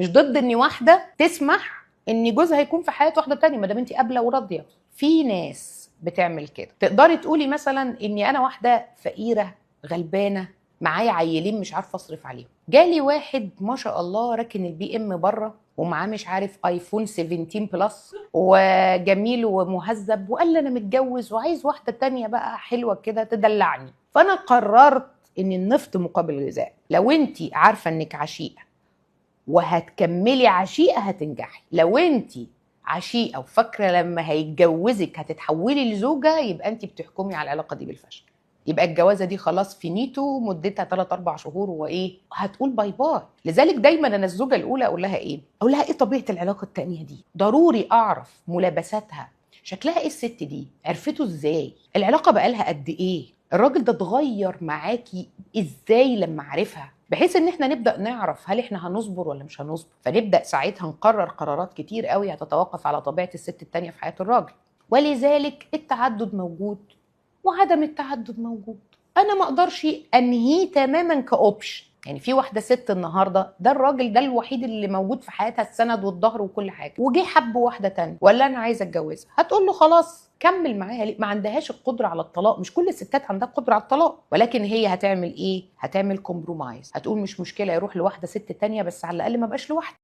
مش ضد ان واحده تسمح ان جوزها يكون في حياه واحده تانية ما دام انت قابله وراضيه. في ناس بتعمل كده. تقدري تقولي مثلا اني انا واحده فقيره غلبانه معايا عيلين مش عارفه اصرف عليهم، جالي واحد ما شاء الله راكن البي ام بره ومعاه مش عارف ايفون 17 بلس وجميل ومهذب، وقال لي انا متجوز وعايز واحده تانية بقى حلوه كده تدلعني. فانا قررت ان النفط مقابل غذاء. لو انت عارفه انك عشيقه وهتكملي عشيقه هتنجحي. لو انت عشيقه وفاكره لما هيتجوزك هتتحولي لزوجه، يبقى انت بتحكمي على العلاقه دي بالفشل. يبقى الجوازه دي خلاص فينيتو، مدتها 3 4 شهور وايه هتقول باي باي. لذلك دايما انا الزوجه الاولى اقول لها ايه؟ اقول لها ايه طبيعه العلاقه الثانيه دي؟ ضروري اعرف ملابساتها، شكلها ايه الست دي، عرفته ازاي، العلاقه بقالها قد ايه، الراجل ده اتغير معاكي ازاي لما عرفها، بحيث ان احنا نبدا نعرف هل احنا هنصبر ولا مش هنصبر. فنبدا ساعتها نقرر قرارات كتير قوي هتتوقف على طبيعه الست التانيه في حياه الراجل. ولذلك التعدد موجود وعدم التعدد موجود. انا ما اقدرش انهيه تماما كاوبشن. يعني في واحده ست النهارده ده الراجل ده الوحيد اللي موجود في حياتها، السند والظهر وكل حاجه، وجي حب واحده تانية ولا انا عايزه اتجوزها، هتقول له خلاص كمل معاها. ليه؟ ما عندهاش القدره على الطلاق. مش كل الستات عندها قدره على الطلاق، ولكن هي هتعمل ايه؟ هتعمل كومبرومايز، هتقول مش مشكله يروح لواحده ست تانية بس على الاقل ما بقاش لوحده.